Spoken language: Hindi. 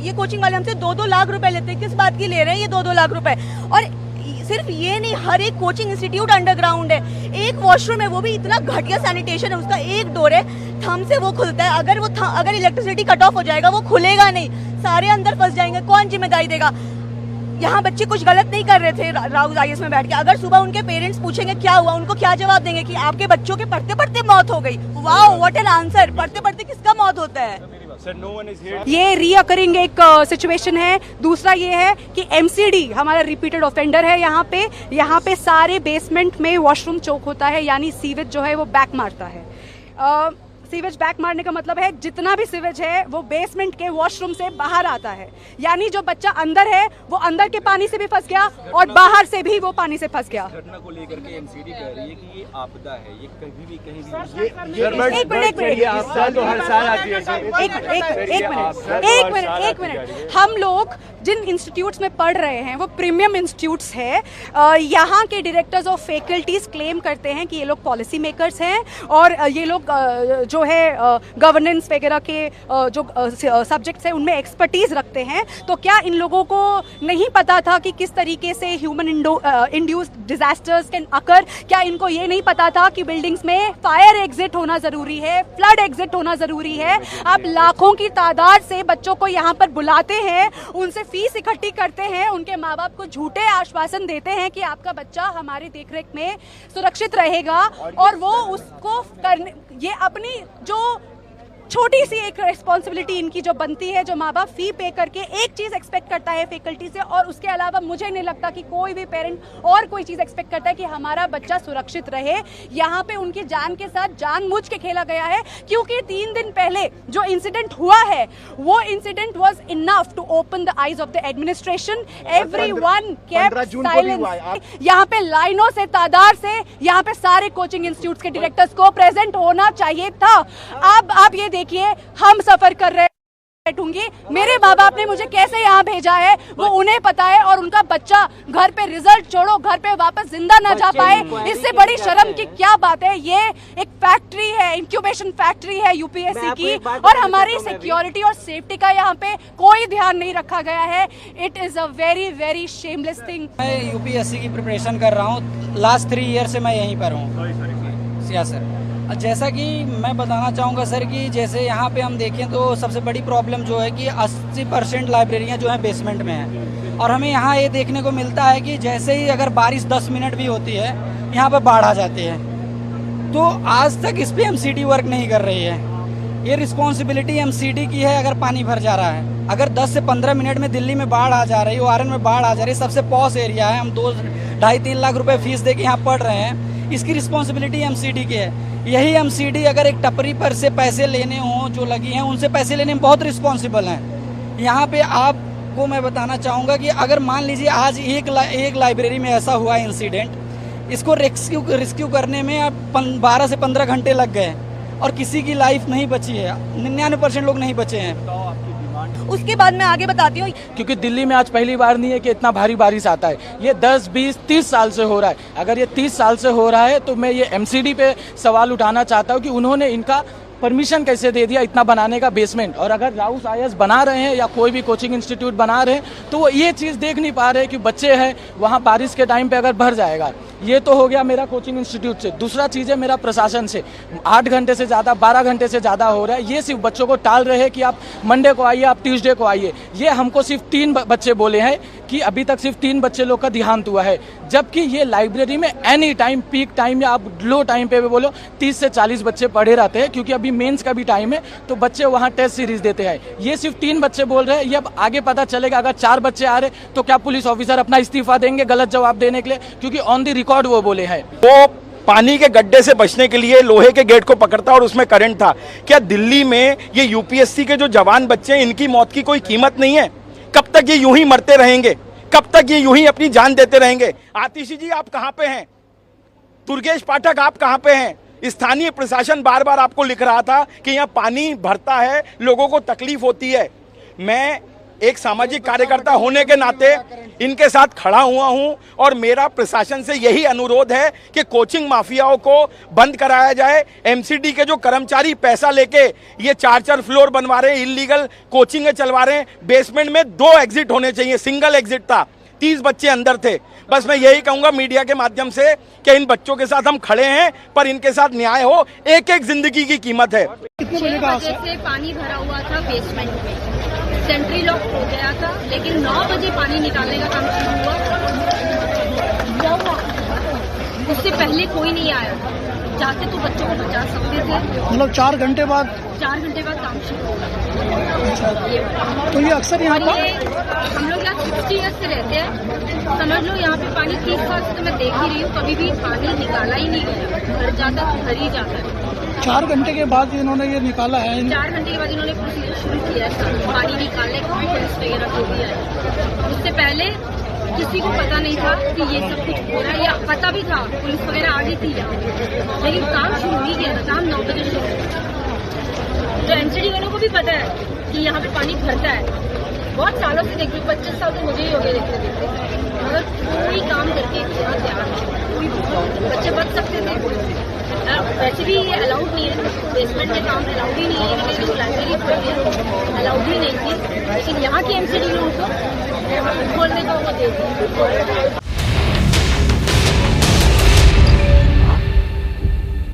ये कोचिंग वाले हमसे 2-2 लाख रुपए लेते हैं। किस बात की ले रहे हैं ये 2-2 लाख रुपए? और सिर्फ ये नहीं, हर एक कोचिंग इंस्टीट्यूट अंडरग्राउंड है। एक वॉशरूम है, वो भी इतना घटिया सैनिटेशन है, उसका एक डोर है, थंब से वो खुलता है। अगर इलेक्ट्रिसिटी कट ऑफ हो जाएगा वो खुलेगा नहीं, सारे अंदर फंस जाएंगे, कौन जिम्मेदारी देगा? यहाँ बच्चे कुछ गलत नहीं कर रहे थे राउस आईएएस में बैठ के। अगर सुबह उनके पेरेंट्स पूछेंगे क्या हुआ, उनको क्या जवाब देंगे कि आपके बच्चों के पढ़ते पढ़ते मौत हो गई। Wow, what an answer! पढ़ते पढ़ते किसका मौत होता है? ये रीअकरिंग एक सिचुएशन है। दूसरा ये है कि एमसीडी हमारा रिपीटेड ऑफेंडर है। यहाँ पे सारे बेसमेंट में वॉशरूम चोक होता है, यानी सीवेज जो है वो बैक मारता है। सीवेज बैक मारने का मतलब है जितना भी सीवेज है वो बेसमेंट के वॉशरूम से बाहर आता है, यानी जो बच्चा अंदर है वो अंदर के पानी से भी फंस गया और बाहर से भी वो पानी से फंस गया। घटना को लेकर के एमसीडी कह रही है कि ये आपदा है, ये कभी भी कहीं भी एक मिनट। हम लोग जिन इंस्टीट्यूट्स में पढ़ रहे हैं वो प्रीमियम इंस्टीट्यूट्स है। यहाँ के डायरेक्टर्स ऑफ फैकल्टीज क्लेम करते हैं कि ये लोग पॉलिसी मेकर्स हैं और ये लोग जो है गवर्नेंस वगैरह के जो सब्जेक्ट्स हैं उनमें एक्सपर्टीज रखते हैं। तो क्या इन लोगों को नहीं पता था कि किस तरीके से human induced disasters can occur? क्या इनको ये नहीं पता था कि बिल्डिंग्स में फायर एग्जिट होना जरूरी है, फ्लड एग्जिट होना जरूरी है? आप लाखों की तादाद से बच्चों को यहाँ पर बुलाते हैं, उनसे फीस इकट्ठी करते हैं, उनके माँ बाप को झूठे आश्वासन देते हैं कि आपका बच्चा हमारी देखरेख में सुरक्षित रहेगा, और वो उसको करने, ये अपनी जो छोटी सी एक रिस्पॉन्सिबिलिटी इनकी जो बनती है, जो माँ बाप फी पे करके एक चीज एक्सपेक्ट करता है फैकल्टी से, और उसके अलावा मुझे नहीं लगता कि कोई भी पेरेंट और कोई चीज एक्सपेक्ट करता है कि हमारा बच्चा सुरक्षित रहे। यहाँ पे उनकी जान के साथ जानबूझ के खेला गया है, क्योंकि 3 दिन पहले जो इंसिडेंट हुआ है वो incident was enough to open the eyes of the administration. Everyone kept silence. यहाँ पे लाइनों से, तादाद से यहाँ पे सारे कोचिंग इंस्टीट्यूट्स के डायरेक्टर्स को प्रेजेंट होना चाहिए था। अब आप ये देखिए, हम सफर कर रहे बैठूंगी, मेरे माँ बाप ने मुझे कैसे यहाँ भेजा है वो उन्हें पता है, और उनका बच्चा घर पे रिजल्ट छोड़ो, घर पे वापस जिंदा न जा पाए, इससे बड़ी शर्म की क्या बात है? ये एक फैक्ट्री है, इंक्यूबेशन फैक्ट्री है यूपीएससी की, और हमारी सिक्योरिटी और सेफ्टी का यहाँ पे कोई ध्यान नहीं रखा गया है। It is a very very shameless thing. मैं यूपीएससी की प्रिपरेशन कर रहा हूँ, लास्ट 3 ईयर से मैं यहीं पर हूँ। सर, जैसा कि मैं बताना चाहूँगा सर कि जैसे यहाँ पे हम देखें तो सबसे बड़ी प्रॉब्लम जो है कि 80% लाइब्रेरियाँ जो हैं बेसमेंट में हैं, और हमें यहाँ ये देखने को मिलता है कि जैसे ही अगर बारिश 10 मिनट भी होती है यहाँ पे बाढ़ आ जाती है। तो आज तक इस पे एमसीडी वर्क नहीं कर रही है। ये रिस्पॉन्सिबिलिटी एमसीडी की है। अगर पानी भर जा रहा है, अगर 10 से 15 मिनट में दिल्ली में बाढ़ आ जा रही है, ओआरएन में बाढ़ आ जा रही है, सबसे पॉश एरिया है, हम 2-2.5-3 लाख रुपए फीस दे के यहाँ पढ़ रहे हैं, इसकी रिस्पॉन्सिबिलिटी एमसीडी की है। यही एमसीडी अगर एक टपरी पर से पैसे लेने हों, जो लगी हैं उनसे पैसे लेने में बहुत रिस्पॉन्सिबल हैं। यहाँ पे आपको मैं बताना चाहूँगा कि अगर मान लीजिए आज एक लाइब्रेरी में ऐसा हुआ इंसिडेंट, इसको रेस्क्यू करने में अब 12 से 15 घंटे लग गए और किसी की लाइफ नहीं बची है, 99% लोग नहीं बचे हैं। उसके बाद मैं आगे बताती हूँ, क्योंकि दिल्ली में आज पहली बार नहीं है कि इतना भारी बारिश आता है। ये 10, 20, 30 साल से हो रहा है। अगर ये 30 साल से हो रहा है तो मैं ये एमसीडी पे सवाल उठाना चाहता हूँ कि उन्होंने इनका परमिशन कैसे दे दिया इतना बनाने का बेसमेंट। और अगर राउस आईएएस बना रहे हैं या कोई भी कोचिंग इंस्टीट्यूट बना रहे हैं तो वो ये चीज़ देख नहीं पा रहे कि बच्चे हैं वहाँ बारिश के टाइम पे अगर भर जाएगा। ये तो हो गया मेरा कोचिंग इंस्टीट्यूट से। दूसरा चीज़ है मेरा प्रशासन से। 8 घंटे से ज़्यादा, 12 घंटे से ज़्यादा हो रहा है। ये सिर्फ बच्चों को टाल रहे हैं कि आप मंडे को आइए, आप ट्यूसडे को आइए। ये हमको सिर्फ 3 बच्चे बोले हैं कि अभी तक सिर्फ 3 बच्चे लोग का देहांत हुआ है, जबकि ये लाइब्रेरी में एनी टाइम, पीक टाइम या आप लो टाइम पे भी बोलो 30 से 40 बच्चे पढ़े रहते हैं, क्योंकि अभी मेंस का भी टाइम है तो बच्चे वहाँ टेस्ट सीरीज देते हैं। ये सिर्फ 3 बच्चे बोल रहे हैं। ये अब आगे पता चलेगा अगर 4 बच्चे आ रहे तो क्या पुलिस ऑफिसर अपना इस्तीफा देंगे गलत जवाब देने के लिए, क्योंकि ऑन द रिकॉर्ड वो बोले हैं। वो पानी के गड्ढे से बचने के लिए लोहे के गेट को पकड़ता और उसमें करंट था। क्या दिल्ली में ये यूपीएससी के जो जवान बच्चे हैं इनकी मौत की कोई कीमत नहीं है? कब तक ये यूं ही मरते रहेंगे? कब तक ये यूं ही अपनी जान देते रहेंगे? आतिशी जी आप कहां पे हैं? दुर्गेश पाठक आप कहां पे हैं? स्थानीय प्रशासन बार बार आपको लिख रहा था कि यहाँ पानी भरता है, लोगों को तकलीफ होती है। मैं एक सामाजिक कार्यकर्ता होने के नाते इनके साथ खड़ा हुआ हूं और मेरा प्रशासन से यही अनुरोध है कि कोचिंग माफियाओं को बंद कराया जाए। एमसीडी के जो कर्मचारी पैसा लेके ये 4-4 फ्लोर बनवा रहे हैं, इलीगल कोचिंग चलवा रहे हैं, बेसमेंट में 2 एग्जिट होने चाहिए, सिंगल एग्जिट था, 30 बच्चे अंदर थे। बस मैं यही कहूंगा मीडिया के माध्यम से कि इन बच्चों के साथ हम खड़े हैं, पर इनके साथ न्याय हो, एक एक जिंदगी की कीमत है। 6 बजे से पानी भरा हुआ था बेसमेंट में, सेंट्री लॉक हो गया था, लेकिन 9 बजे पानी निकालने का काम शुरू हुआ। उससे पहले कोई नहीं आया। चाहते तो बच्चों को बचा सकते थे। मतलब 4 घंटे बाद काम शुरू होगा। तो ये अक्सर यहाँ पर हम लोग यहाँ 60 ईयर्स से रहते हैं, समझ लो यहाँ पे पानी 30 साल से तो मैं देख ही रही हूँ, कभी भी पानी निकाला ही नहीं गया, घर जाता तो घर ही जाता है। 4 घंटे के बाद इन्होंने ये निकाला है। 4 घंटे के बाद इन्होंने प्रोसीजर शुरू किया है पानी निकालने का, पुलिस वगैरह जो भी है। उससे पहले किसी को पता नहीं था कि ये सब कुछ हो रहा है, या पता भी था, पुलिस वगैरह आ गई थी यहाँ, लेकिन काम शुरू ही किया था, काम 9 बजे शुरू। तो एमसीडी वालों को भी पता है कि यहाँ पे पानी भरता है, बहुत सालों से देखती, 25 साल तो मुझे ही हो गए देखते देखते, मगर कोई काम करके यहाँ तैयार नहीं। बच्चे बच सकते थे, वैसे भी ये अलाउड नहीं है, बेसमेंट में काम अलाउड ही नहीं है, लेकिन लाइब्रेरी अलाउड ही नहीं थी, लेकिन यहाँ की एमसीडी लोगों को खोलने का वो दे दी।